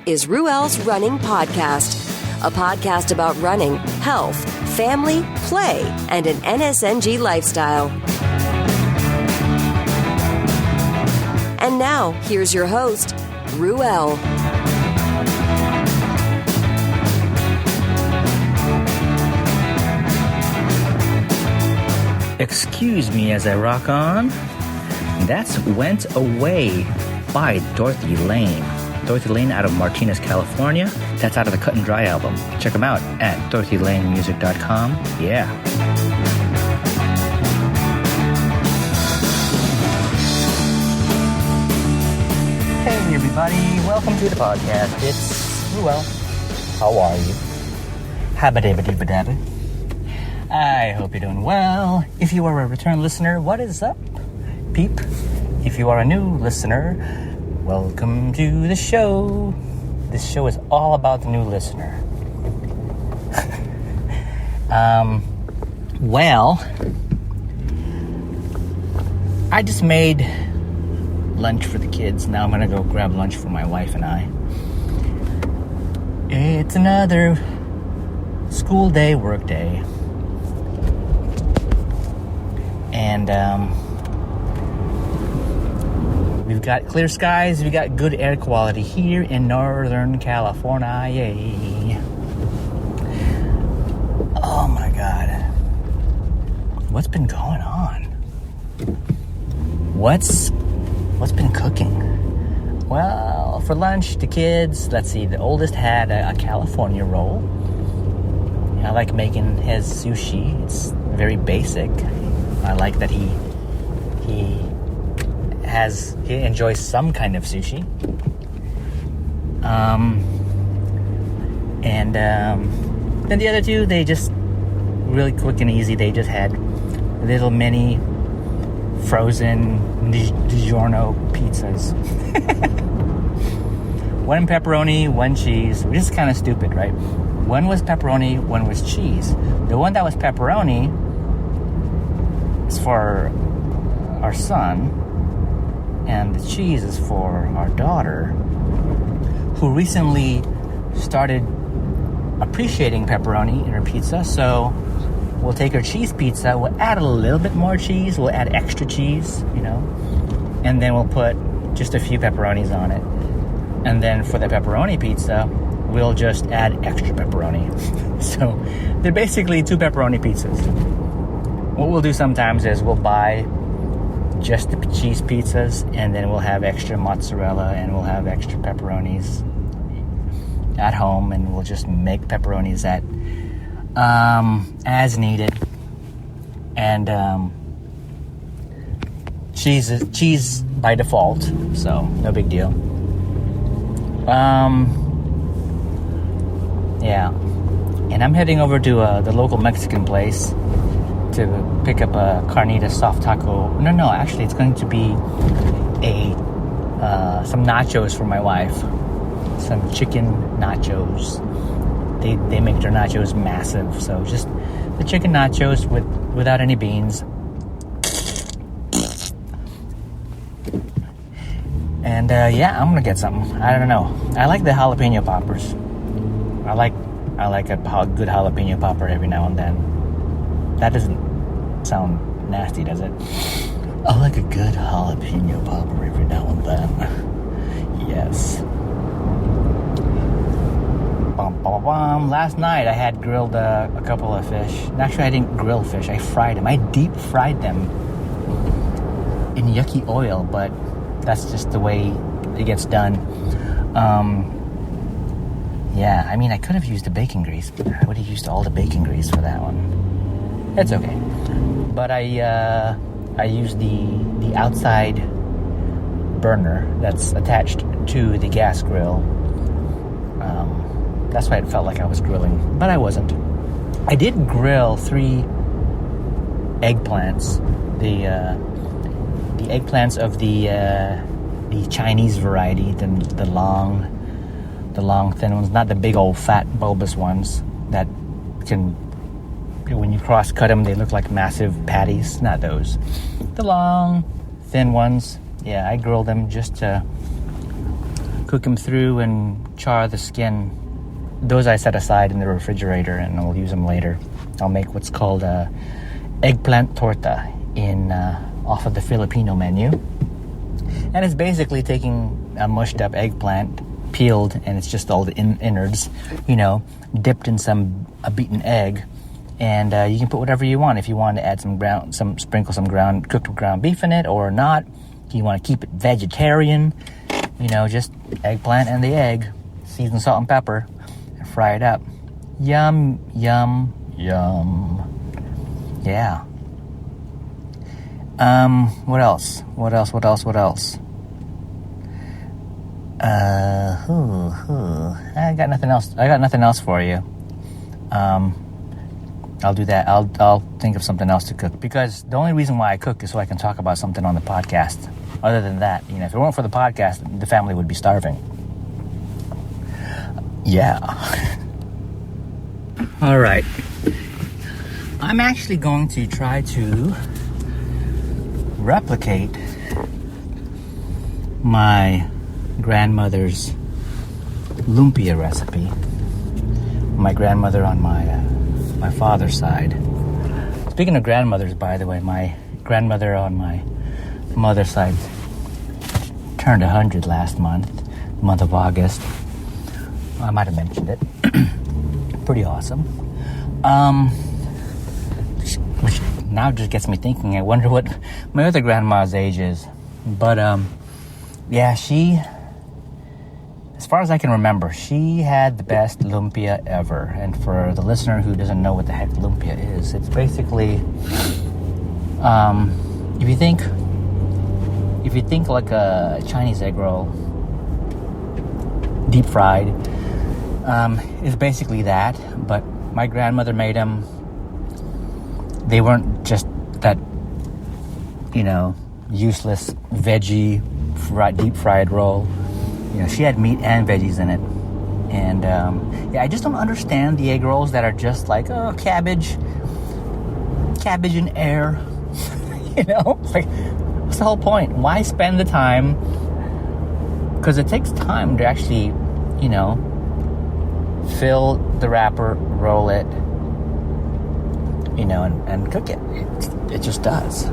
is Ruel's Running Podcast, a podcast about running, health, family, play, and an NSNG lifestyle. And now, here's your host, Ruel. Excuse me as I rock on. That's Went Away by Dorothy Lane. Dorothy Lane out of Martinez, California. That's out of the Cut and Dry album. Check them out at dorothylanemusic.com. Yeah. Hey everybody, welcome to the podcast. It's Ruel. How are you? Habba-dabba-dibba-dabba. I hope you're doing well. If you are a return listener, what is up, peep? If you are a new listener, welcome to the show. This show is all about the new listener. Well, I just made lunch for the kids. Now I'm going to go grab lunch for my wife and I. It's another school day, work day. And we've got clear skies, we've got good air quality here in Northern California. Yay. Oh my God. What's been going on? What's been cooking? Well, for lunch, the kids, let's see, the oldest had a California roll. I like making his sushi. It's very basic. I like that he enjoys some kind of sushi. Then the other two, they just really quick and easy. They just had little mini frozen DiGiorno pizzas. One pepperoni, one cheese, which is kind of stupid, right? One was pepperoni, one was cheese. The one that was pepperoni is for our son, and the cheese is for our daughter, who recently started appreciating pepperoni in her pizza. So we'll take her cheese pizza, we'll add a little bit more cheese, we'll add extra cheese, and then we'll put just a few pepperonis on it. And then for the pepperoni pizza, we'll just add extra pepperoni. So they're basically two pepperoni pizzas. What we'll do sometimes is we'll buy just the cheese pizzas, and then we'll have extra mozzarella, and we'll have extra pepperonis at home, and we'll just make pepperonis as needed. And cheese by default, so no big deal. Yeah. And I'm heading over to the local Mexican place to pick up a carnita soft taco. No, actually it's going to be some nachos for my wife. Some chicken nachos. They make their nachos massive, so just the chicken nachos without any beans. And yeah, I'm gonna get something. I don't know. I like the jalapeno poppers. I like a good jalapeno popper every now and then. That doesn't sound nasty, does it? I like a good jalapeno popper every now and then. Yes. Last night I had grilled a couple of fish. Actually, I didn't grill fish. I fried them. I deep fried them in yucky oil, but that's just the way it gets done. Yeah, I mean, I could have used the bacon grease, but I would have used all the bacon grease for that one. It's okay. But I used the outside burner that's attached to the gas grill. That's why it felt like I was grilling, but I wasn't. I did grill 3 eggplants. The eggplants of the Chinese variety, the long thin ones, not the big old fat bulbous ones that can, when you cross cut them, they look like massive patties. Not those. The long thin ones. Yeah, I grilled them just to cook them through and char the skin. Those I set aside in the refrigerator, and I'll use them later. I'll make what's called a eggplant torta off of the Filipino menu. And it's basically taking a mushed up eggplant, peeled, and it's just all the innards, dipped in a beaten egg. And you can put whatever you want. If you want to add sprinkle some cooked ground beef in it or not. If you want to keep it vegetarian, just eggplant and the egg, season, salt, and pepper, and fry it up. Yum, yum, yum. Yeah. What else? I got nothing else for you. I'll do that. I'll think of something else to cook, because the only reason why I cook is so I can talk about something on the podcast. Other than that, if it weren't for the podcast, the family would be starving. Yeah. All right. I'm actually going to try to replicate my grandmother's lumpia recipe. My grandmother on my father's side. Speaking of grandmothers, by the way, my grandmother on my mother's side turned 100 last month of August. I might have mentioned it. Pretty awesome. Which now just gets me thinking, I wonder what my other grandma's age is. But yeah, she, as far as I can remember, she had the best lumpia ever. And for the listener who doesn't know what the heck lumpia is, it's basically, if you think like a Chinese egg roll, deep fried, it's basically that. But my grandmother made them. They weren't just that, useless veggie deep fried roll. She had meat and veggies in it. And I just don't understand the egg rolls that are just like, cabbage and air. Like, what's the whole point? Why spend the time? Because it takes time to actually, fill the wrapper, roll it, and cook it. It just does.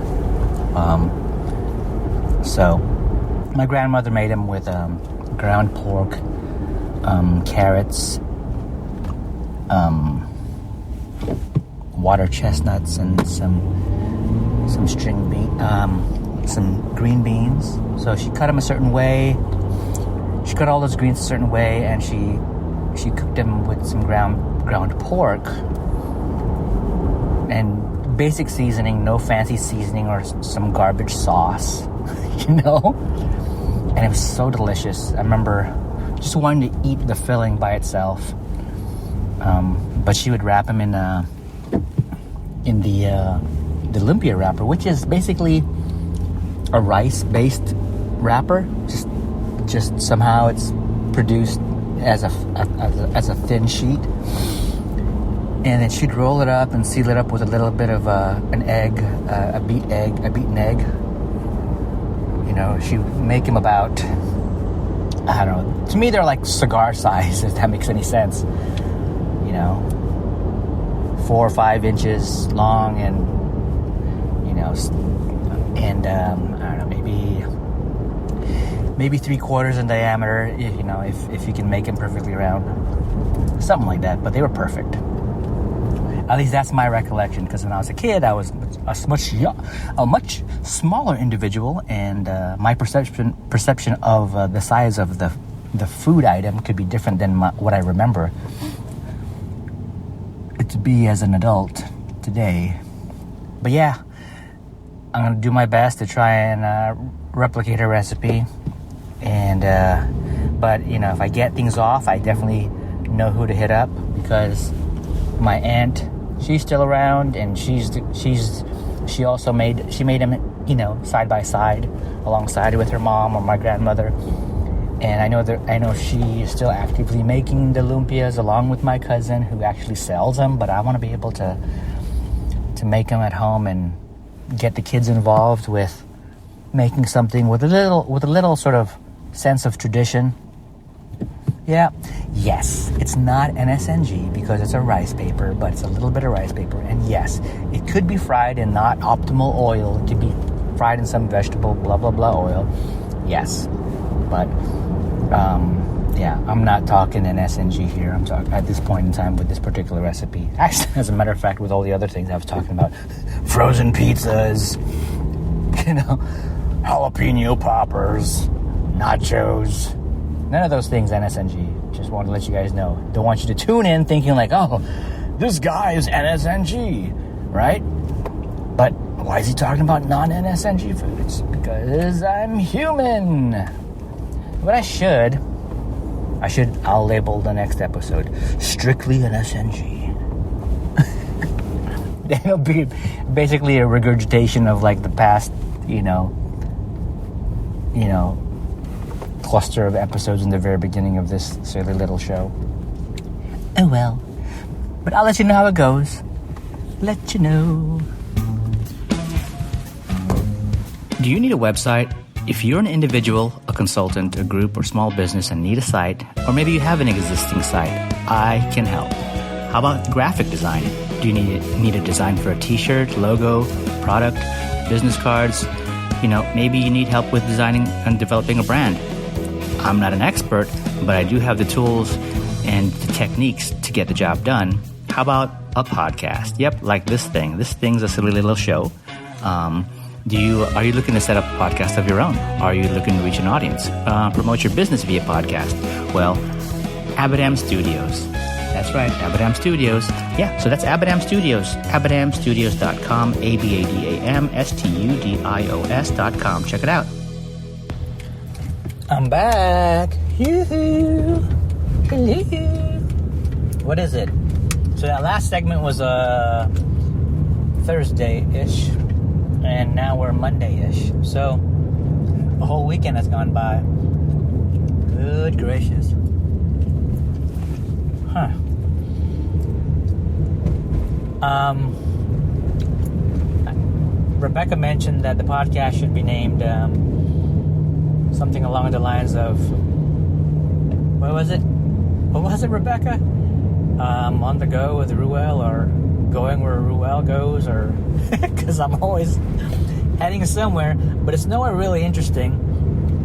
So my grandmother made them with ground pork, carrots, water chestnuts, and some some green beans. So she cut them a certain way. She cut all those greens a certain way, and she cooked them with some ground pork and basic seasoning, no fancy seasoning or some garbage sauce, And it was so delicious. I remember just wanting to eat the filling by itself. But she would wrap them in the lumpia wrapper, which is basically a rice-based wrapper. Just somehow it's produced as a thin sheet, and then she'd roll it up and seal it up with a little bit of an egg, a beaten egg. She'd make them about, I don't know. To me, they're like cigar size, if that makes any sense. 4 or 5 inches long, and I don't know, maybe 3/4 in diameter. If you can make them perfectly round, something like that. But they were perfect. At least that's my recollection, because when I was a kid, I was a much smaller individual, and my perception of the size of the food item could be different than what I remember it to be as an adult today. But yeah, I'm gonna do my best to try and replicate her recipe, and but if I get things off, I definitely know who to hit up, because my aunt, she's still around, and she also made them side by side, alongside with her mom or my grandmother. And I know she is still actively making the lumpias along with my cousin, who actually sells them. But I want to be able to make them at home and get the kids involved with making something with a little sort of sense of tradition, Yeah. Yes, it's not NSNG because it's a rice paper, but it's a little bit of rice paper. And yes, it could be fried in not optimal oil. It could be fried in some vegetable, blah, blah, blah oil. Yes. But, yeah, I'm not talking NSNG here. I'm talking at this point in time with this particular recipe. Actually, as a matter of fact, with all the other things I was talking about, frozen pizzas, jalapeno poppers, nachos, none of those things NSNG. Just wanted to let you guys know. Don't want you to tune in thinking like, oh, this guy is NSNG, right? But why is he talking about non-NSNG foods? Because I'm human. But I'll label the next episode Strictly NSNG. It'll be basically a regurgitation of like the past, cluster of episodes in the very beginning of this silly little show. Oh well. But I'll let you know how it goes. Let you know. Do you need a website? If you're an individual, a consultant, a group, or small business and need a site, or maybe you have an existing site, I can help. How about graphic design? Do you need a design for a t-shirt, logo, product, business cards? Maybe you need help with designing and developing a brand. I'm not an expert, but I do have the tools and the techniques to get the job done. How about a podcast? Yep, like this thing. This thing's a silly little show. Are you looking to set up a podcast of your own? Are you looking to reach an audience? Promote your business via podcast? Well, Abadam Studios. That's right, Abadam Studios. Yeah, so that's Abadam Studios. AbadamStudios.com, AbadamStudios.com. Check it out. I'm back. Yoo-hoo. Hello. What is it? So that last segment was Thursday-ish. And now we're Monday-ish. So a whole weekend has gone by. Good gracious. Huh. Rebecca mentioned that the podcast should be named something along the lines of, what was it, Rebecca? On the go with Ruel, or going where Ruel goes, or because I'm always heading somewhere, but it's nowhere really interesting.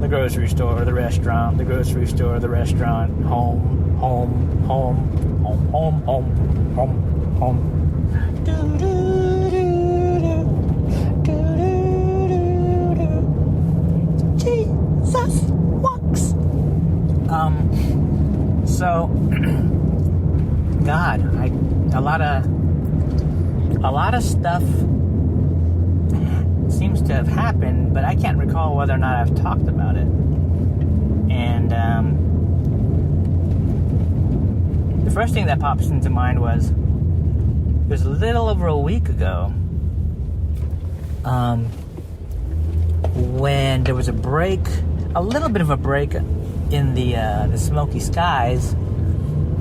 The grocery store, the restaurant, the grocery store, the restaurant, home, home, home, home, home, home, home, home. Jesus walks. So God, a lot of stuff seems to have happened, but I can't recall whether or not I've talked about it. And the first thing that pops into mind was, it was a little over a week ago, when there was a little bit of a break in the smoky skies,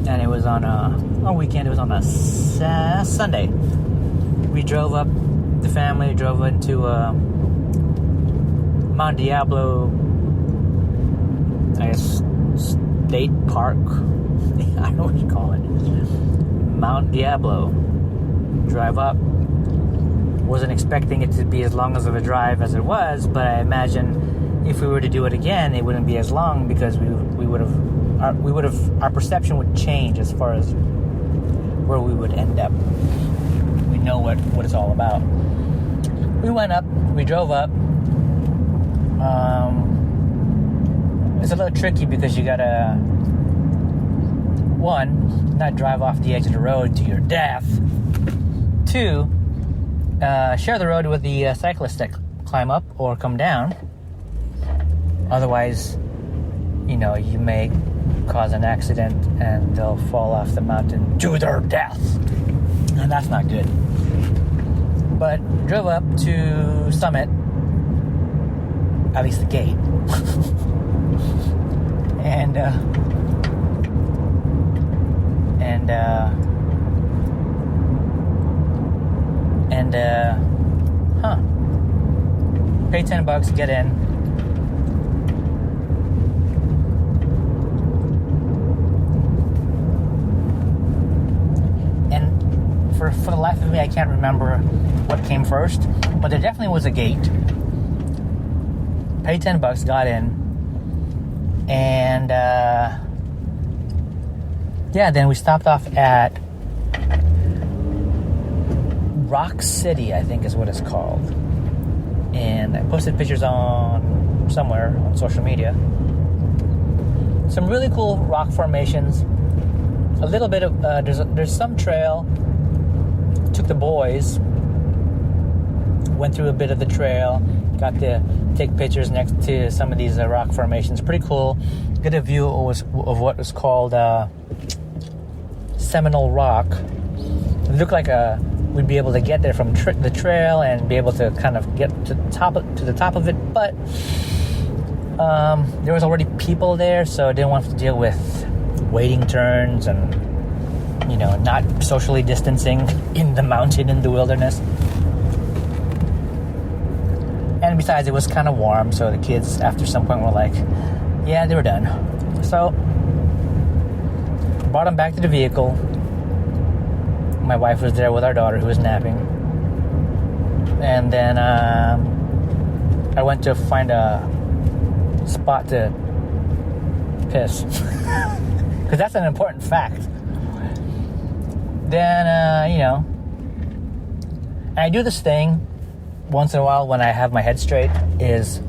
and it was on a weekend. It was on a Sunday. We drove up. The family drove into Mount Diablo, I guess, State Park. I don't know what you call it. Mount Diablo. Drive up. Wasn't expecting it to be as long as of a drive as it was, but I imagine if we were to do it again, it wouldn't be as long, because our perception would change as far as where we would end up. We know what it's all about. We went up. We drove up. It's a little tricky because you gotta, one, not drive off the edge of the road to your death. Two, share the road with the cyclists that climb up or come down. Otherwise, you may cause an accident and they'll fall off the mountain to their death. And that's not good. But drove up to Summit, at least the gate. Pay $10 to get in. for the life of me, I can't remember what came first, but there definitely was a gate. Paid $10, got in, and then we stopped off at Rock City, I think is what it's called, and I posted pictures on somewhere on social media. Some really cool rock formations. A little bit of there's some trail. Took the boys, went through a bit of the trail, got to take pictures next to some of these rock formations. Pretty cool. Get a view of what was called Seminole Rock. It looked like we'd be able to get there from the trail and be able to kind of get to the top of it, but there was already people there, so I didn't want to deal with waiting turns and not socially distancing in the mountain, in the wilderness. And besides, it was kind of warm, so the kids after some point were like, yeah, they were done. So brought them back to the vehicle. My wife was there with our daughter who was napping, and then I went to find a spot to piss, because that's an important fact. Then and I do this thing once in a while when I have my head straight, is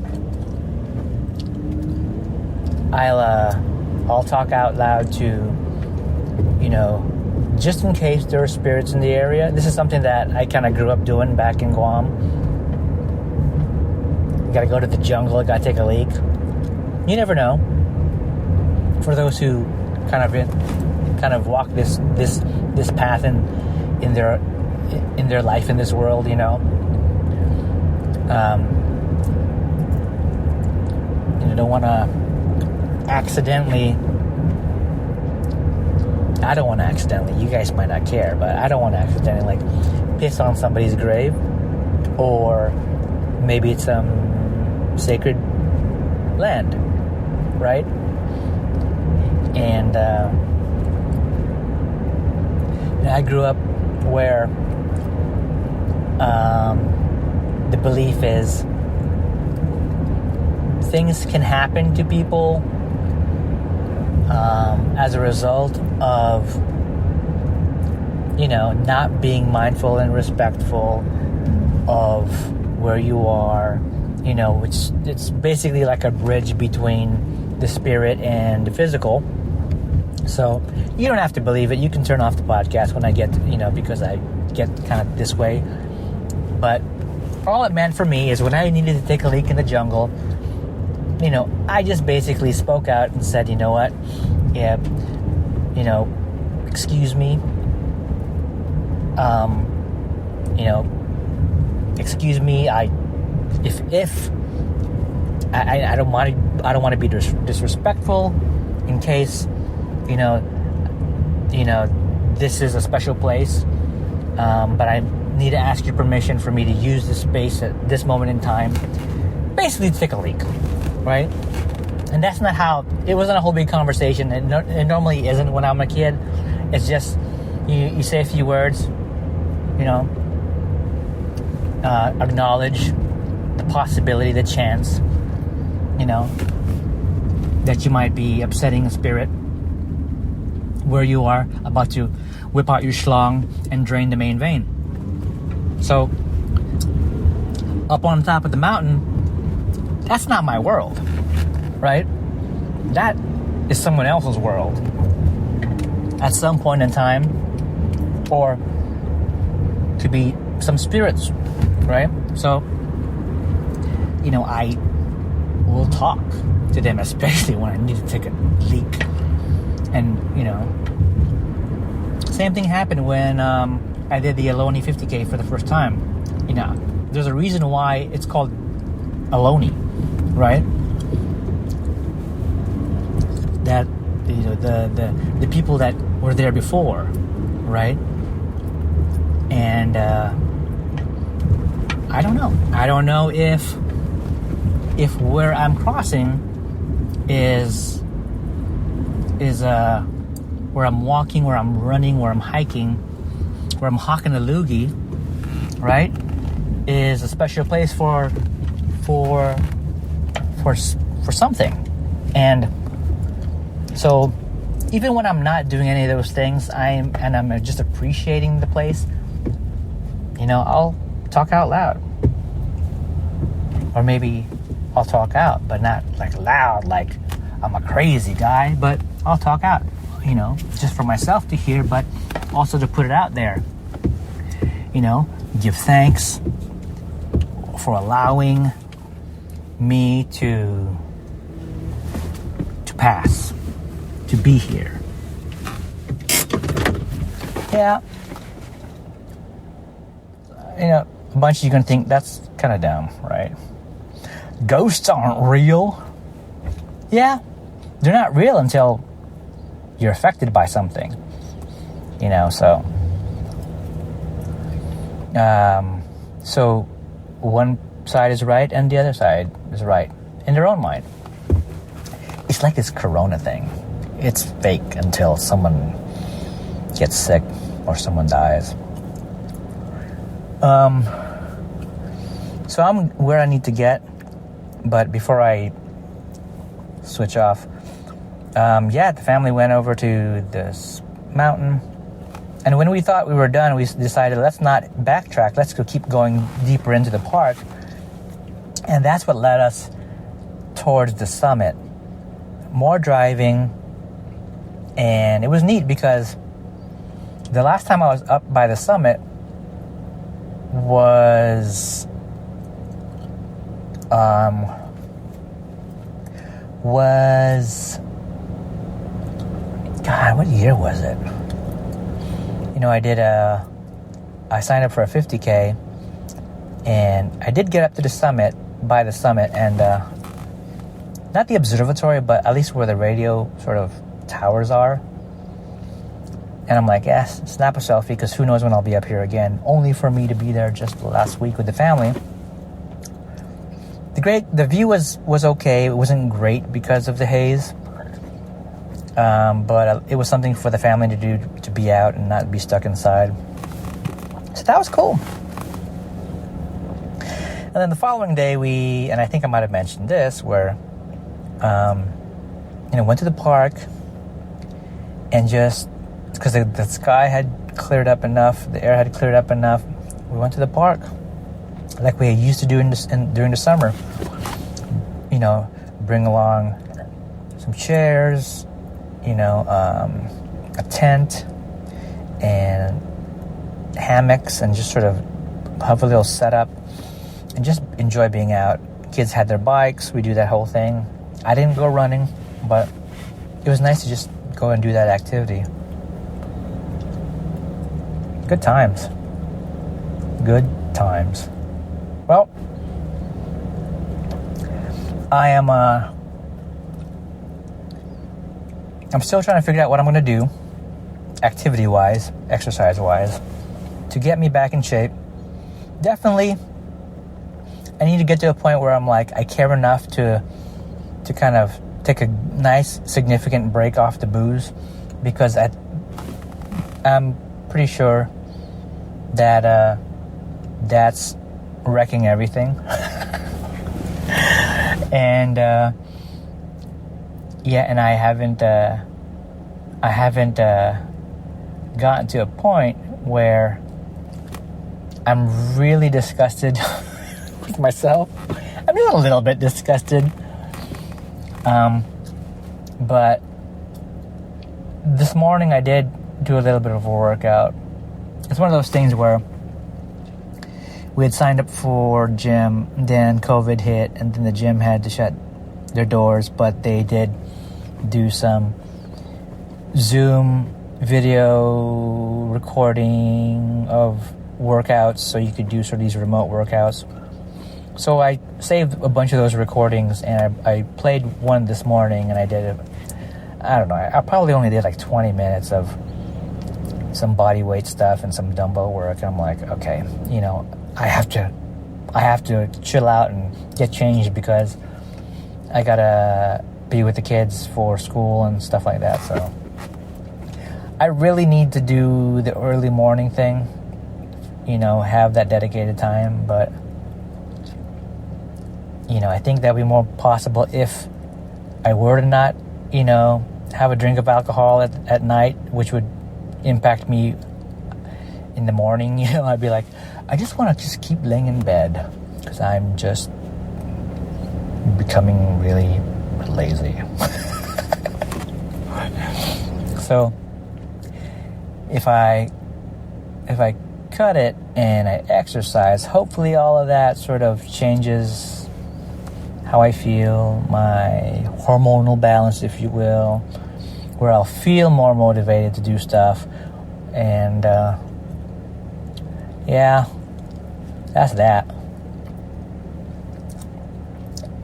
I'll talk out loud to just in case there are spirits in the area. This is something that I kind of grew up doing back in Guam. You gotta go to the jungle, gotta take a leak. You never know. For those who kind of walk this path in their life in this world, don't want to accidentally. I don't want to accidentally. You guys might not care, but I don't want to accidentally piss on somebody's grave, or maybe it's some sacred land, right? And I grew up where the belief is things can happen to people as a result of not being mindful and respectful of where you are, which it's basically like a bridge between the spirit and the physical. So you don't have to believe it. You can turn off the podcast when I get because I get kind of this way. But all it meant for me is when I needed to take a leak in the jungle, I just basically spoke out and said, what? Yeah, excuse me. Excuse me. I don't want to be disrespectful. In case, this is a special place, but I need to ask your permission for me to use this space at this moment in time, basically to take a leak, right? And that's not how, it wasn't a whole big conversation. It normally isn't when I'm a kid. It's just, you say a few words, acknowledge the possibility, the chance, that you might be upsetting a spirit where you are about to whip out your schlong and drain the main vein. So, up on top of the mountain, that's not my world, right? That is someone else's world at some point in time, or could be some spirits, right? So, I will talk to them, especially when I need to take a leak. And, same thing happened when I did the Ohlone 50K for the first time. There's a reason why it's called Ohlone, right? That, the people that were there before, right? And I don't know. I don't know if where I'm crossing is where I'm walking, where I'm running, where I'm hiking where I'm hawking a loogie, right, is a special place for something. And so even when I'm not doing any of those things, I'm just appreciating the place, I'll talk out loud. Or maybe I'll talk out, but not like loud, like I'm a crazy guy, but I'll talk out, just for myself to hear, but also to put it out there. Give thanks for allowing me to pass, to be here. Yeah. A bunch of you are going to think that's kind of dumb, right? Ghosts aren't real. Yeah, they're not real until you're affected by something. So one side is right and the other side is right in their own mind. It's like this corona thing. It's fake until someone gets sick or someone dies. So I'm where I need to get, but before I switch off, the family went over to this mountain, and when we thought we were done, we decided let's not backtrack, let's keep going deeper into the park, and that's what led us towards the summit. More driving, and it was neat because the last time I was up by the summit was God, what year was it? I signed up for a 50K, and I did get up to the summit, by the summit, and not the observatory, but at least where the radio sort of towers are. And I'm like, yes, snap a selfie, because who knows when I'll be up here again, only for me to be there just last week with the family. The view was okay. It wasn't great because of the haze. But it was something for the family to do, to be out and not be stuck inside. So that was cool. And then the following day, and I think I might have mentioned this, where, went to the park, and just, because the sky had cleared up enough, the air had cleared up enough, we went to the park, like we used to do during the summer. Bring along some chairs, a tent, and hammocks, and just sort of have a little setup, and just enjoy being out. Kids had their bikes, we do that whole thing. I didn't go running, but it was nice to just go and do that activity. Good times. Good times. Well, I'm still trying to figure out what I'm going to do, activity-wise, exercise-wise, to get me back in shape. Definitely, I need to get to a point where I'm like, I care enough to kind of take a nice, significant break off the booze, because I'm pretty sure that that's wrecking everything. And and I haven't gotten to a point where I'm really disgusted with myself. I'm just a little bit disgusted. But this morning I did do a little bit of a workout. It's one of those things where we had signed up for gym, then COVID hit, and then the gym had to shut their doors, but they did do some Zoom video recording of workouts, so you could do sort of these remote workouts. So I saved a bunch of those recordings, and I played one this morning, and I did I probably only did like 20 minutes of some body weight stuff and some dumbbell work, and I'm like, okay, I have to chill out and get changed, because I gotta be with the kids for school and stuff like that. So I really need to do the early morning thing, have that dedicated time, but I think that would be more possible if I were to not, have a drink of alcohol at night, which would impact me in the morning. I'd be like, I just want to just keep laying in bed because I'm just becoming really lazy. So if I cut it and I exercise, hopefully all of that sort of changes how I feel, my hormonal balance, if you will, where I'll feel more motivated to do stuff. And that's that.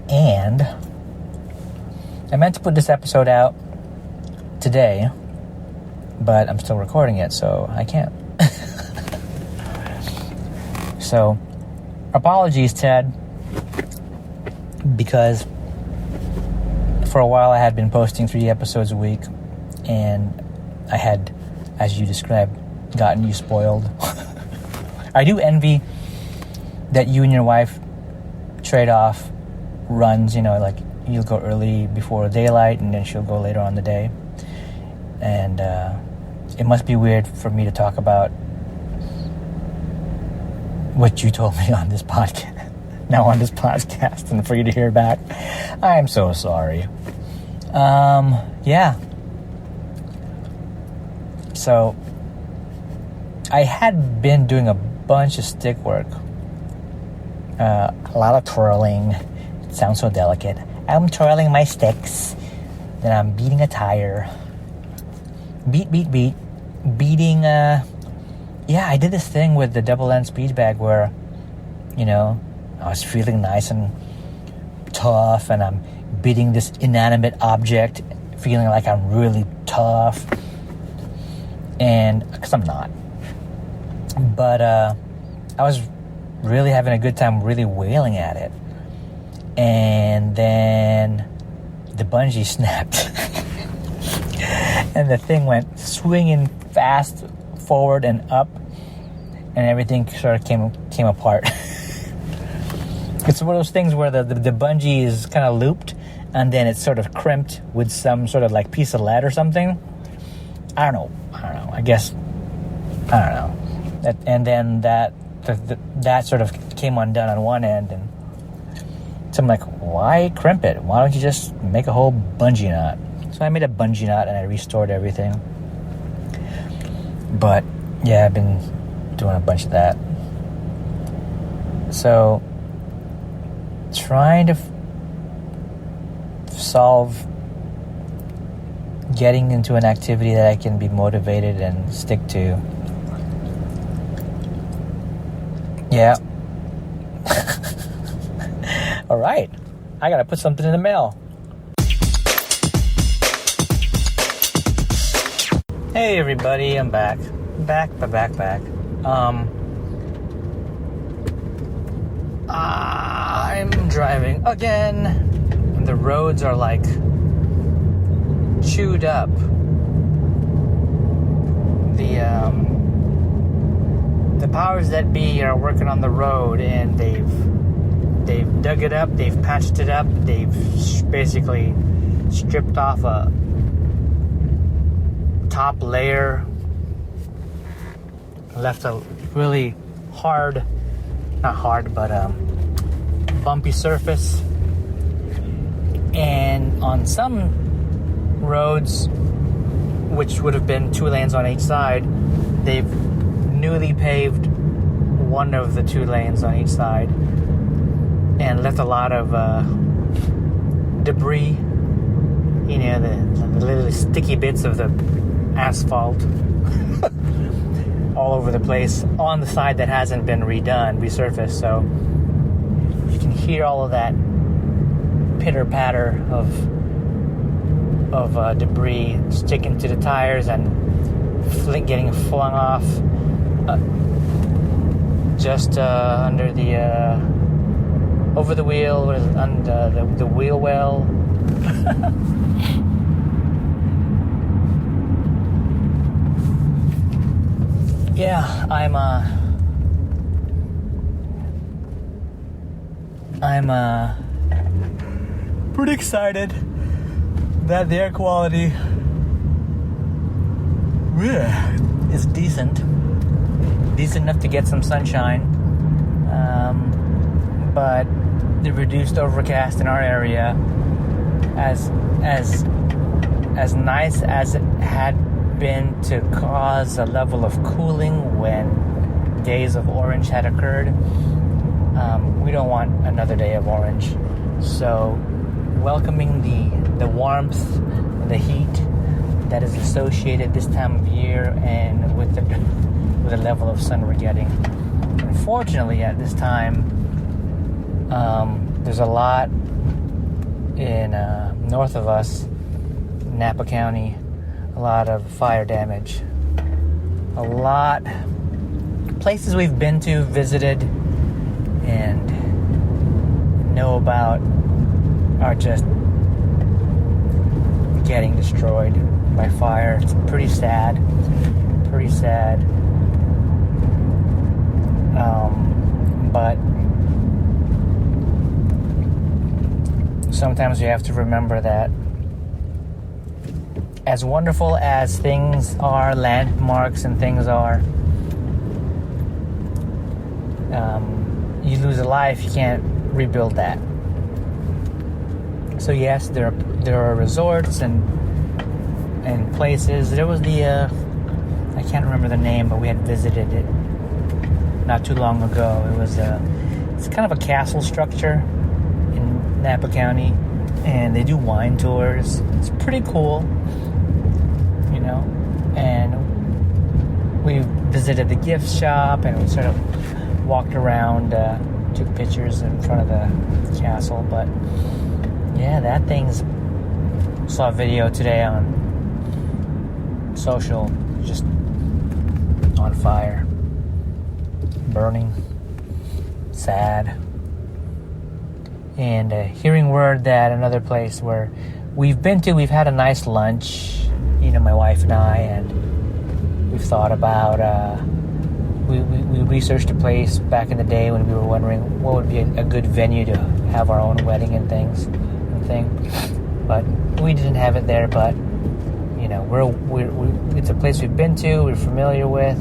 And I meant to put this episode out today, but I'm still recording it, so I can't. So, apologies, Ted, because for a while I had been posting 3 episodes a week, and I had, as you described, gotten you spoiled. I do envy that you and your wife trade off runs, like you'll go early before daylight and then she'll go later on the day. And it must be weird for me to talk about what you told me on this podcast, and for you to hear back. I'm so sorry. Yeah. So I had been doing a bunch of stick work. A lot of twirling. It sounds so delicate. I'm twirling my sticks. Then I'm beating a tire. Beating, I did this thing with the double-end speed bag where, I was feeling nice and tough, and I'm beating this inanimate object, feeling like I'm really tough. And, because I'm not. But, I was really having a good time, really wailing at it. And then the bungee snapped. And the thing went swinging fast forward and up, and everything sort of came apart. It's one of those things where the bungee is kind of looped, and then it's sort of crimped with some sort of like piece of lead or something. I don't know. I guess, I don't know. And then that sort of came undone on one end, and so I'm like, why crimp it? Why don't you just make a whole bungee knot? So I made a bungee knot and I restored everything. But yeah, I've been doing a bunch of that. So trying to solve getting into an activity that I can be motivated and stick to. Yeah. All right. I got to put something in the mail. Hey everybody, I'm back. Back. I'm driving again. The roads are like chewed up. The powers that be are working on the road, and they've dug it up, they've patched it up, they've basically stripped off a top layer, left a really bumpy surface. And on some roads, which would have been 2 lanes on each side, they've newly paved one of the 2 lanes on each side and left a lot of debris, the little sticky bits of the asphalt all over the place on the side that hasn't been resurfaced. So you can hear all of that pitter-patter of debris sticking to the tires and getting flung off just under the over the wheel, under the wheel well. yeah, I'm pretty excited that the air quality is decent enough to get some sunshine, but the reduced overcast in our area, as nice as it had been to cause a level of cooling when days of orange had occurred, we don't want another day of orange. So welcoming the warmth, the heat that is associated this time of year, and with the level of sun we're getting. Unfortunately, at this time, there's a lot in north of us, Napa County, a lot of fire damage. A lot places we've been to, visited, and know about are just getting destroyed by fire. It's pretty sad. But sometimes you have to remember that as wonderful as things are, landmarks and things are, you lose a life, you can't rebuild that. So yes, there are resorts and places. There was I can't remember the name, but we had visited it not too long ago. It's kind of a castle structure in Napa County, and they do wine tours. It's pretty cool, and we visited the gift shop, and we sort of walked around, took pictures in front of the castle. But yeah, that thing's, saw a video today on social, just on fire, burning, sad. And hearing word that another place where we've been to, we've had a nice lunch, my wife and I, and we've thought about, we researched a place back in the day when we were wondering what would be a good venue to have our own wedding and thing. But we didn't have it there. But it's a place we've been to, we're familiar with.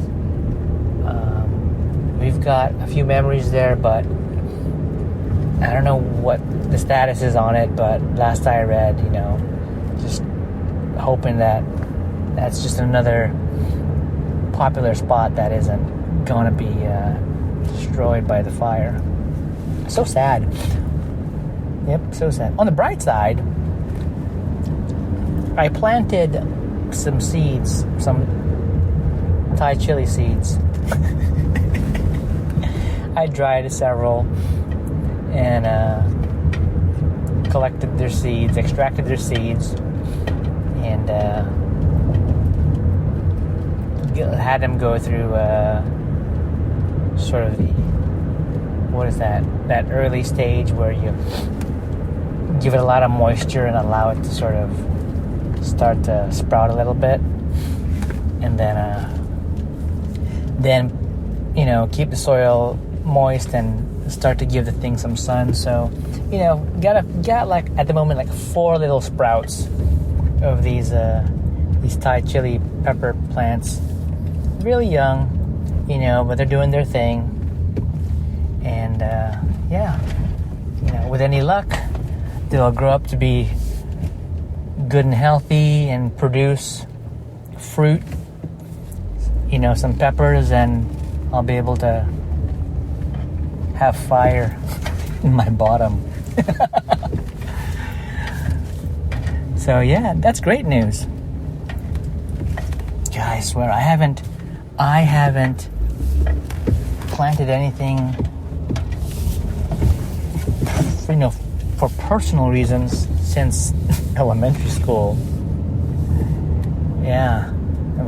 We've got a few memories there, but I don't know what the status is on it. But last I read, just hoping that that's just another popular spot that isn't gonna be destroyed by the fire. So sad. Yep, so sad. On the bright side, I planted some seeds, some Thai chili seeds. I dried several and collected their seeds, extracted their seeds, and had them go through sort of that early stage where you give it a lot of moisture and allow it to sort of start to sprout a little bit, and then keep the soil moist and start to give the thing some sun. So got like at the moment like 4 little sprouts of these Thai chili pepper plants, really young, but they're doing their thing. And with any luck, they'll grow up to be good and healthy and produce fruit, some peppers, and I'll be able to have fire in my bottom. So yeah, that's great news. God, I swear I haven't planted anything for personal reasons since elementary school. Yeah,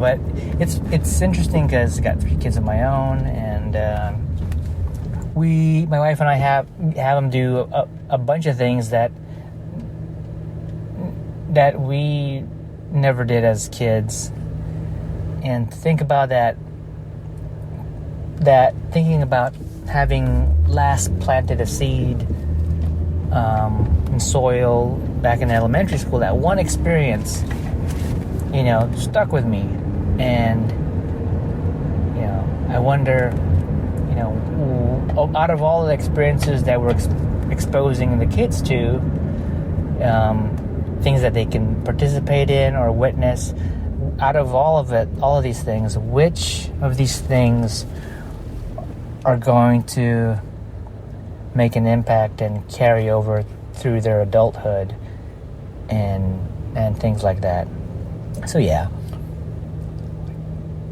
but it's interesting because I got 3 kids of my own, and my wife and I have them do a bunch of things that we never did as kids. And to think about that, thinking about having last planted a seed in soil back in elementary school, that one experience, stuck with me. And, I wonder, out of all the experiences that we're exposing the kids to, things that they can participate in or witness, out of all of these things, which of these things are going to make an impact and carry over through their adulthood and things like that. So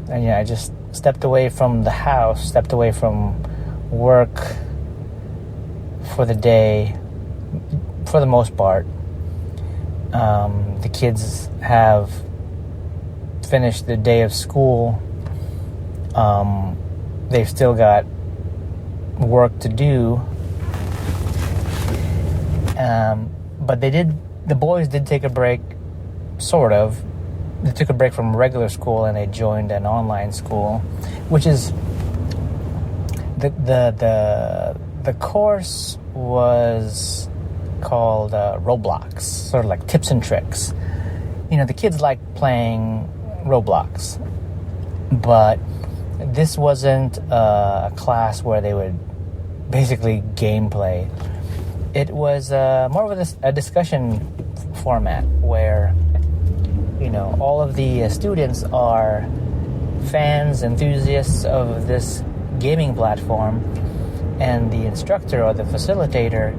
I just stepped away from the house, stepped away from work for the day, for the most part. The kids have finished the day of school. They've still got work to do. But the boys did take a break, sort of. They took a break from regular school and they joined an online school, which is the course was called Roblox, sort of like tips and tricks. The kids like playing Roblox, but this wasn't a class where they would basically gameplay. It was more of a discussion format where all of the students are fans, enthusiasts of this gaming platform, and the instructor or the facilitator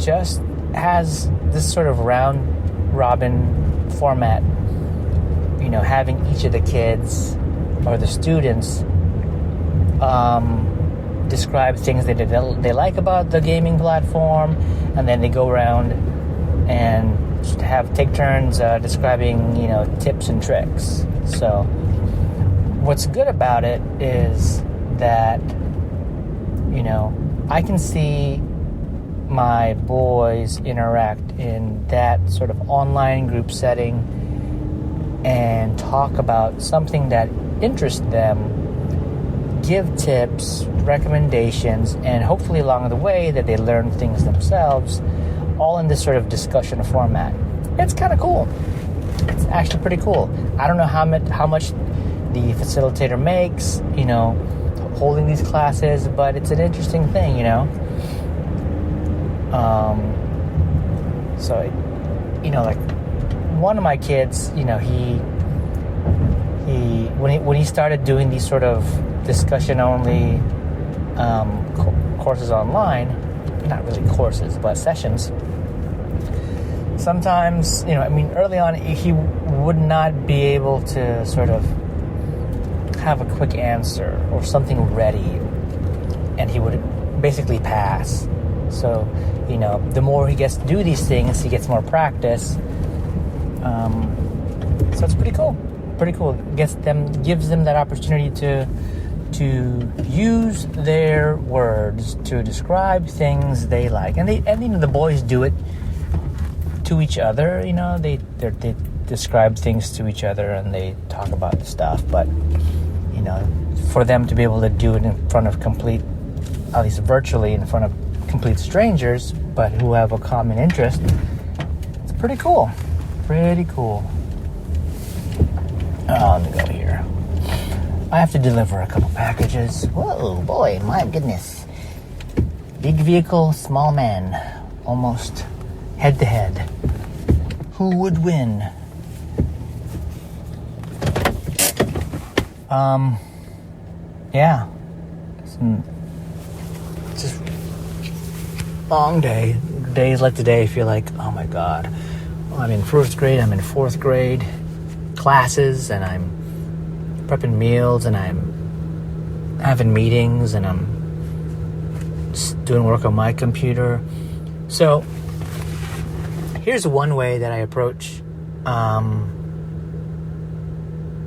just has this sort of round-robin format, having each of the kids or the students describe things that they like about the gaming platform, and then they go around and take turns describing, tips and tricks. So what's good about it is that, I can see my boys interact in that sort of online group setting and talk about something that interests them, give tips, recommendations, and hopefully along the way that they learn things themselves, all in this sort of discussion format. It's kind of cool. It's actually pretty cool. I don't know how much the facilitator makes, holding these classes, but it's an interesting thing, So, like one of my kids, when he started doing these sort of discussion-only courses online, not really courses, but sessions. Sometimes, early on, he would not be able to sort of have a quick answer or something ready, and he would basically pass. So, the more he gets to do these things, he gets more practice. So it's pretty cool. Pretty cool. Gives them that opportunity to use their words to describe things they like, and the boys do it to each other. They describe things to each other and they talk about the stuff. But for them to be able to do it in front of at least virtually, in front of complete strangers, but who have a common interest, it's pretty cool. Pretty cool. Let me go here. I have to deliver a couple packages. Whoa, boy, my goodness. Big vehicle, small man. Almost head to head. Who would win? Yeah. It's just long day. Days like today, I feel like, oh my God. I'm in first grade, I'm in fourth grade classes, and I'm prepping meals, and I'm having meetings, and I'm doing work on my computer. So here's one way that I approach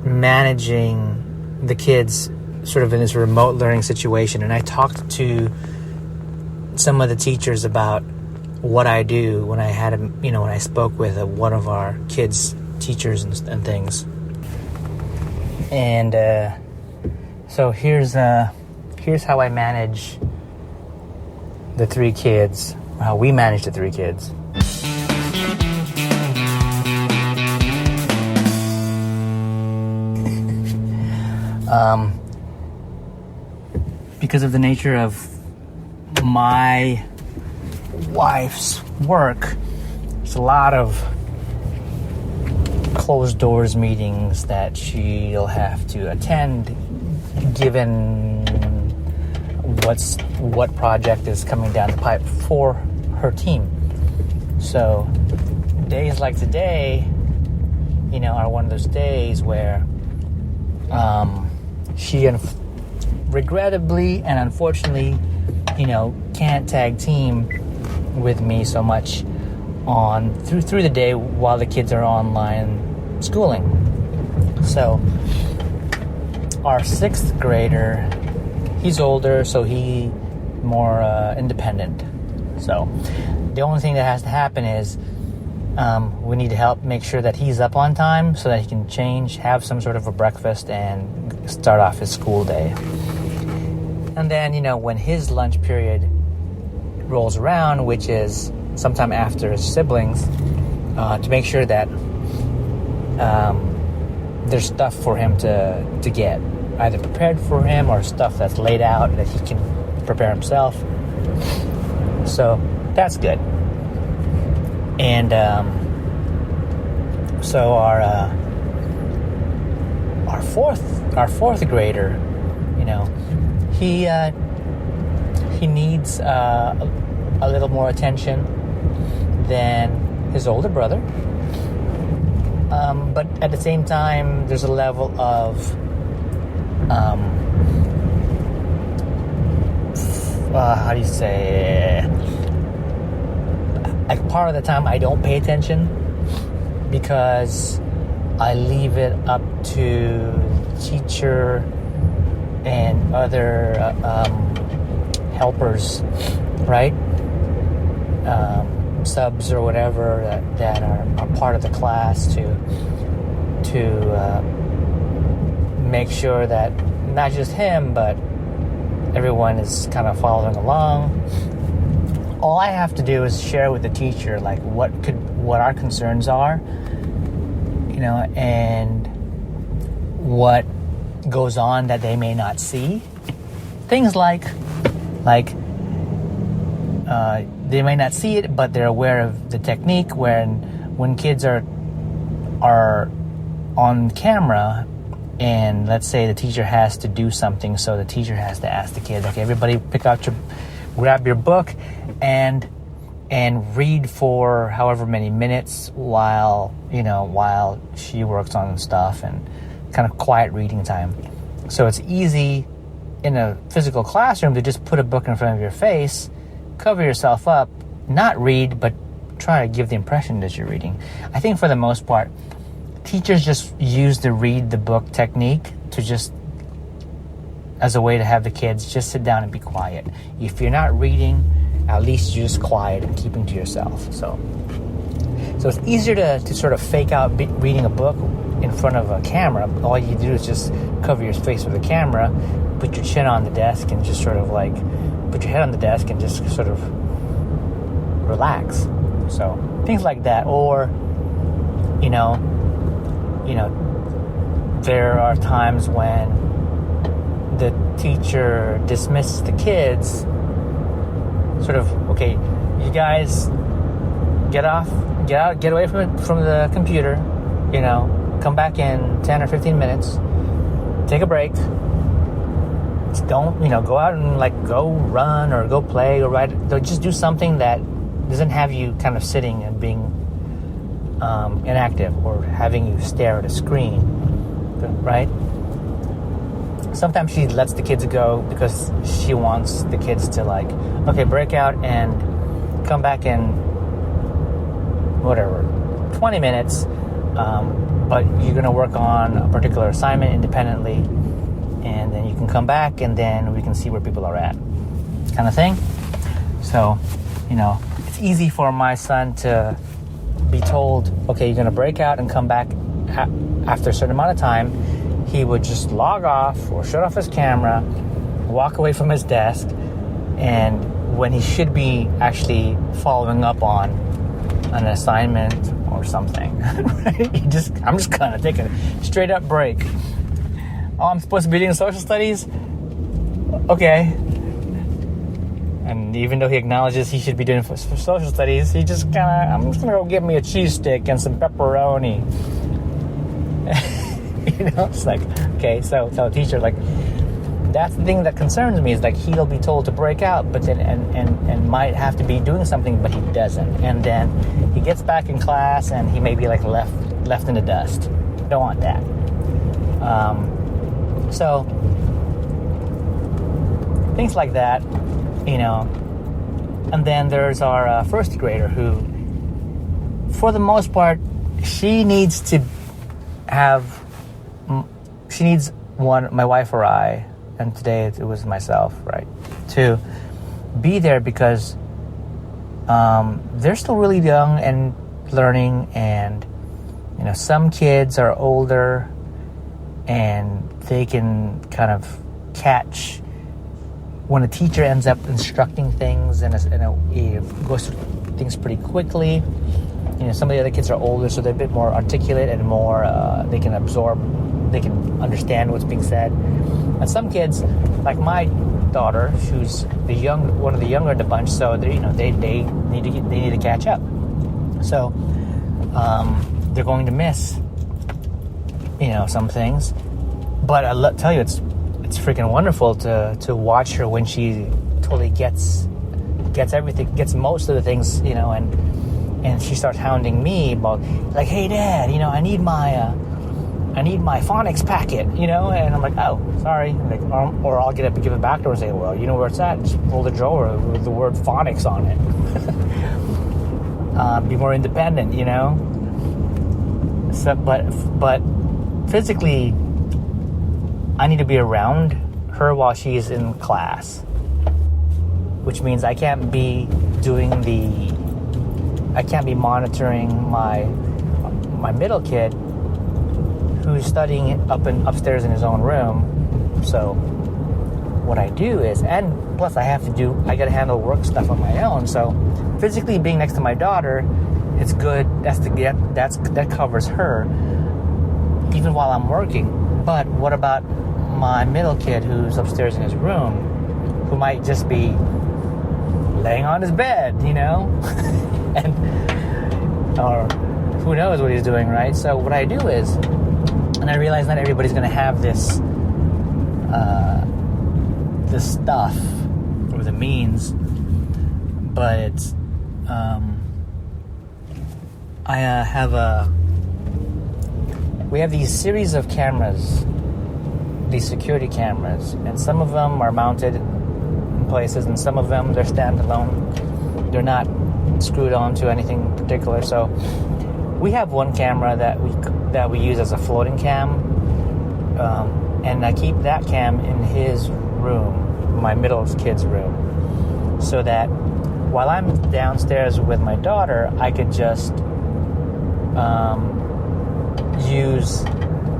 managing the kids sort of in this remote learning situation. And I talked to some of the teachers about what I do when when I spoke with one of our kids' teachers and things. And So here's how I manage the 3 kids, or how we manage the 3 kids. Because of the nature of my wife's work, there's a lot of closed doors meetings that she'll have to attend, given what project is coming down the pipe for her team. So days like today, are one of those days where she regrettably and unfortunately, can't tag team with me so much on through the day while the kids are online schooling. So our 6th grader, he's older, so he more independent. So the only thing that has to happen is we need to help make sure that he's up on time so that he can change, have some sort of a breakfast, and start off his school day. And then, when his lunch period rolls around, which is sometime after his siblings, to make sure that there's stuff for him to get either prepared for him or stuff that's laid out that he can prepare himself. So that's good. And so our fourth grader, he needs a little more attention than his older brother. But at the same time, there's a level of how do you say? Like, part of the time I don't pay attention because I leave it up to the teacher and other helpers, right? Subs or whatever that are part of the class to make sure that not just him but everyone is kind of following along. All I have to do is share with the teacher like what our concerns are, and what goes on that they may not see. Things like they may not see it, but they're aware of the technique. When kids are on camera, and let's say the teacher has to do something, so the teacher has to ask the kids, okay, everybody grab your book and read for however many minutes while she works on stuff, and kind of quiet reading time. So it's easy in a physical classroom to just put a book in front of your face, cover yourself up, not read, but try to give the impression that you're reading. I think for the most part, teachers just use the read the book technique to just as a way to have the kids just sit down and be quiet. If you're not reading, at least you're just quiet and keeping to yourself. So it's easier to sort of fake out reading a book in front of a camera. All you do is just cover your face with the camera, put your chin on the desk, and just sort of like put your head on the desk and just sort of relax. So things like that. Or there are times when the teacher dismisses the kids, sort of, okay, you guys get away from the computer, come back in 10 or 15 minutes, take a break, just don't, go out and go run or go play or ride, just do something that doesn't have you kind of sitting and being inactive or having you stare at a screen, right? Sometimes she lets the kids go because she wants the kids to okay, break out and come back in whatever 20 minutes, but you're going to work on a particular assignment independently, and then you can come back and then we can see where people are at, kind of thing. So it's easy for my son to be told, okay, you're going to break out and come back after a certain amount of time. he would just log off or shut off his camera, walk away from his desk, and when he should be actually following up on an assignment or something, right? I'm just kind of taking a straight up break. Oh, I'm supposed to be doing social studies? Okay. And even though he acknowledges he should be doing for social studies, he just I'm just going to go get me a cheese stick and some pepperoni. It's like, okay, so tell the teacher, like, that's the thing that concerns me, is like he'll be told to break out, but then and might have to be doing something, but he doesn't. And then he gets back in class and he may be like left in the dust. Don't want that. So things like that, And then there's our first grader who, for the most part, she needs my wife or I, and today it was myself, right, to be there because they're still really young and learning, and some kids are older and they can kind of catch when a teacher ends up instructing things and it goes through things pretty quickly. Some of the other kids are older, so they're a bit more articulate and more they can understand what's being said. And some kids, like my daughter, who's one of the younger in the bunch, so they need to catch up. So they're going to miss some things. But I'll tell you, it's freaking wonderful to watch her when she totally gets everything, gets most of the things, and she starts hounding me about, like, hey Dad, I need my phonics packet, and I'm like, oh, sorry, like, or I'll get up and give it back to her and say, well, you know where it's at, just pull the drawer with the word phonics on it. Be more independent, So, but physically, I need to be around her while she's in class, which means I can't be monitoring my middle kid who's studying upstairs in his own room. So what I do is, and plus I got to handle work stuff on my own. So physically being next to my daughter, it's good. That covers her even while I'm working. But what about my middle kid who's upstairs in his room, who might just be laying on his bed, and or who knows what he's doing, right? So what I do is, and I realize not everybody's going to have this stuff or the means, but it's we have these series of cameras, these security cameras, and some of them are mounted in places, and some of them they're standalone. They're not screwed onto anything particular. So we have one camera that we use as a floating cam, and I keep that cam in his room, my middle kid's room, so that while I'm downstairs with my daughter, I could just use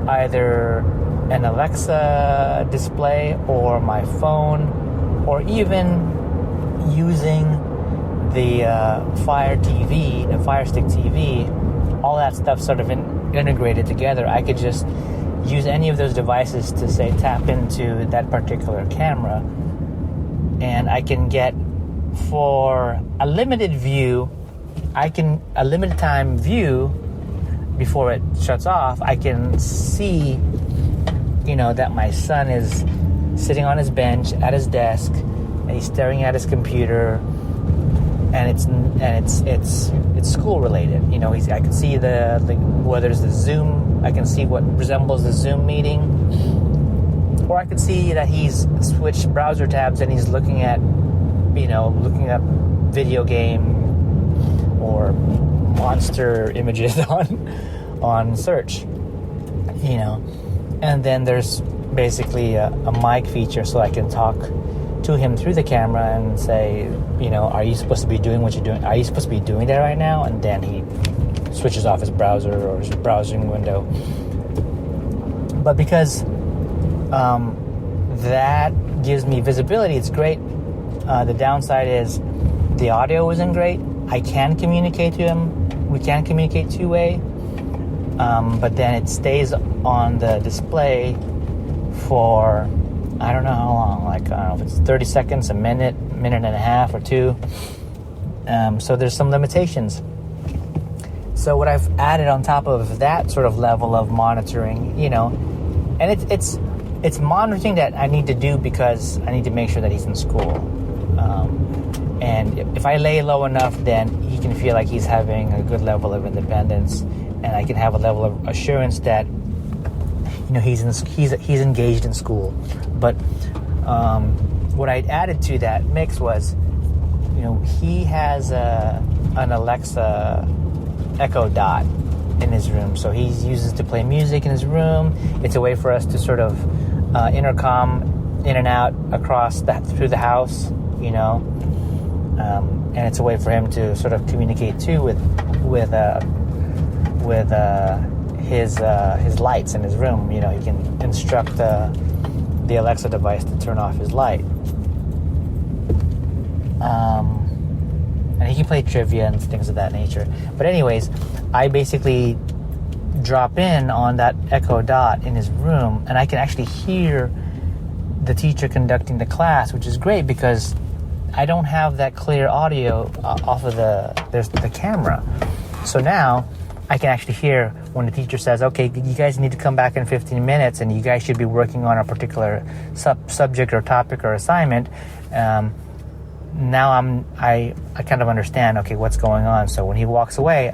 either an Alexa display or my phone, or even using the Fire TV, the Fire Stick TV, all that stuff sort of integrated together. I could just use any of those devices to, say, tap into that particular camera, and I can get, for a limited time view before it shuts off, I can see, that my son is sitting on his bench at his desk, and he's staring at his computer, and it's school related. I can see whether it's the Zoom. I can see what resembles the Zoom meeting, or I can see that he's switched browser tabs and he's looking at video game or monster images on search. And then there's basically a mic feature, so I can talk to him through the camera and say, are you supposed to be doing what you're doing? Are you supposed to be doing that right now? And then he switches off his browser or his browsing window. But because that gives me visibility, it's great. The downside is the audio isn't great. I can communicate to him. We can communicate two-way. But then it stays on the display for, I don't know how long, like, I don't know if it's 30 seconds, a minute and a half or two. So there's some limitations. So what I've added on top of that sort of level of monitoring, and it's monitoring that I need to do because I need to make sure that he's in school. And if I lay low enough, then he can feel like he's having a good level of independence, and I can have a level of assurance that he's engaged in school. But what I added to that mix was, he has an Alexa Echo Dot in his room, so he uses to play music in his room. It's a way for us to sort of intercom in and out through the house, and it's a way for him to sort of communicate too with his lights in his room. He can instruct the Alexa device to turn off his light. And he can play trivia and things of that nature. But anyways, I basically drop in on that Echo Dot in his room, and I can actually hear the teacher conducting the class, which is great because I don't have that clear audio off of the camera. So now I can actually hear when the teacher says, okay, you guys need to come back in 15 minutes and you guys should be working on a particular subject or topic or assignment. Now I kind of understand, okay, what's going on. So when he walks away,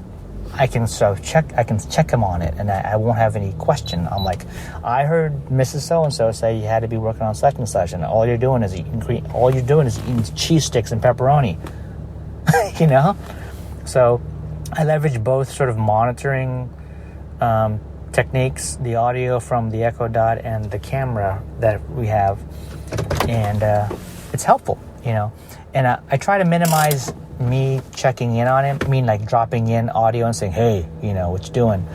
I can check him on it, and I won't have any question. I'm like, I heard Mrs. So-and-so say you had to be working on such and such, and all you're doing is eating cheese sticks and pepperoni. So I leverage both sort of monitoring techniques, the audio from the Echo Dot and the camera that we have, and it's helpful, And I try to minimize me checking in on him. I mean, like dropping in audio and saying, hey, what you doing?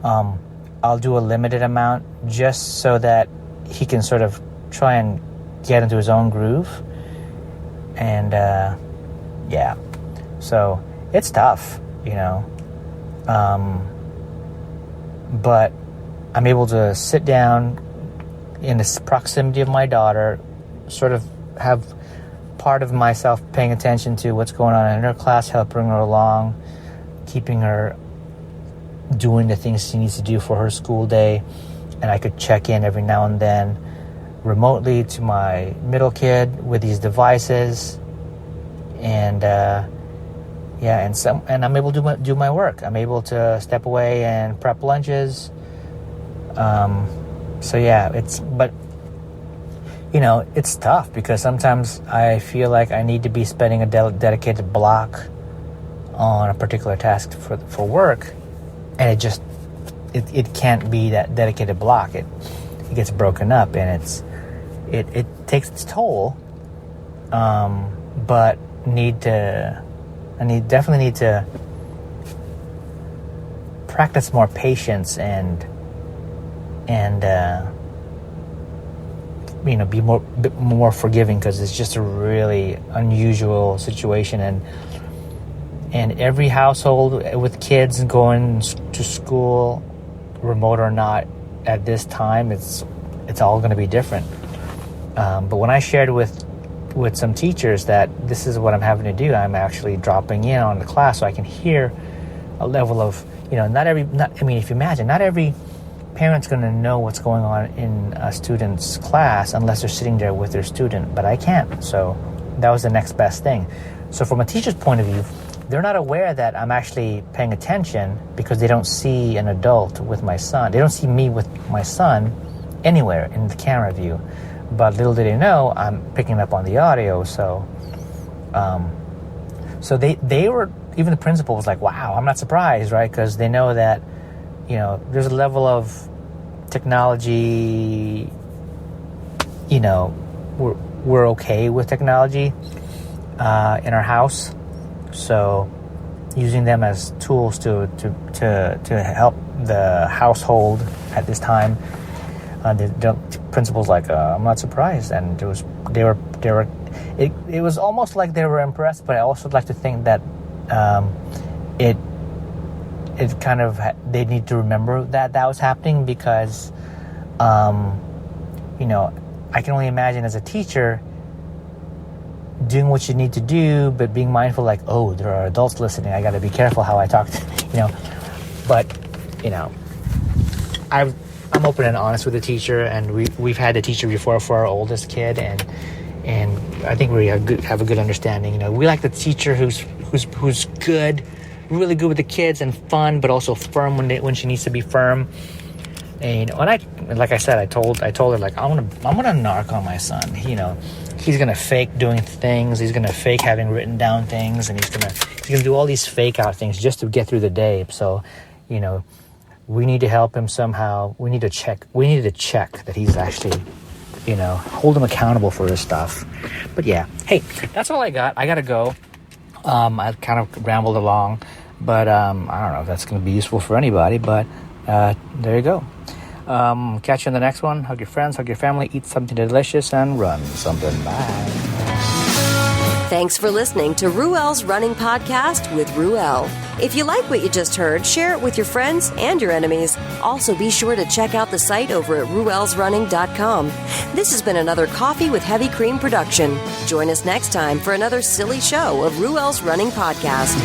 I'll do a limited amount just so that he can sort of try and get into his own groove. And, so it's tough, but I'm able to sit down in the proximity of my daughter, sort of have part of myself paying attention to what's going on in her class, helping her along, keeping her doing the things she needs to do for her school day, and I could check in every now and then remotely to my middle kid with these devices, and and I'm able to do my work. I'm able to step away and prep lunches. It's tough because sometimes I feel like I need to be spending a dedicated block on a particular task for work, and it can't be that dedicated block. It gets broken up, and it takes its toll. But definitely need to practice more patience and be more forgiving, because it's just a really unusual situation, and every household with kids going to school, remote or not, at this time, it's all going to be different. But when I shared with some teachers that this is what I'm having to do, I'm actually dropping in on the class so I can hear a level of, if you imagine, not every parent's going to know what's going on in a student's class unless they're sitting there with their student, but I can't. So that was the next best thing. So from a teacher's point of view, they're not aware that I'm actually paying attention because they don't see an adult with my son. They don't see me with my son anywhere in the camera view. But little did they know, I'm picking up on the audio. So they were, even the principal was like, wow, I'm not surprised, right? Because they know that, there's a level of technology, we're okay with technology in our house. So using them as tools to help the household at this time The principal's like, I'm not surprised, and it was almost like they were impressed, but I also like to think that it kind of, they need to remember that was happening, because you know, I can only imagine as a teacher doing what you need to do, but being mindful, like, oh, there are adults listening, I got to be careful how I talk to, you know. But, you know, I'm open and honest with the teacher, and we've had a teacher before for our oldest kid, and I think we have a good understanding. You know, we like the teacher who's good, really good with the kids and fun, but also firm when she needs to be firm. And like I said, I told her, like, I'm gonna narc on my son. You know, he's gonna fake doing things. He's gonna fake having written down things, and he's gonna do all these fake out things just to get through the day. So, you know, we need to help him somehow. We need to check that he's actually, you know, hold him accountable for his stuff. But yeah, hey, that's all I got. I gotta go. I kind of rambled along, but I don't know if that's gonna be useful for anybody. But there you go. Catch you in the next one. Hug your friends, hug your family, eat something delicious, and run something. Bye. Thanks for listening to Ruel's Running Podcast with Ruel. If you like what you just heard, share it with your friends and your enemies. Also, be sure to check out the site over at ruelsrunning.com. This has been another Coffee with Heavy Cream production. Join us next time for another silly show of Ruel's Running Podcast.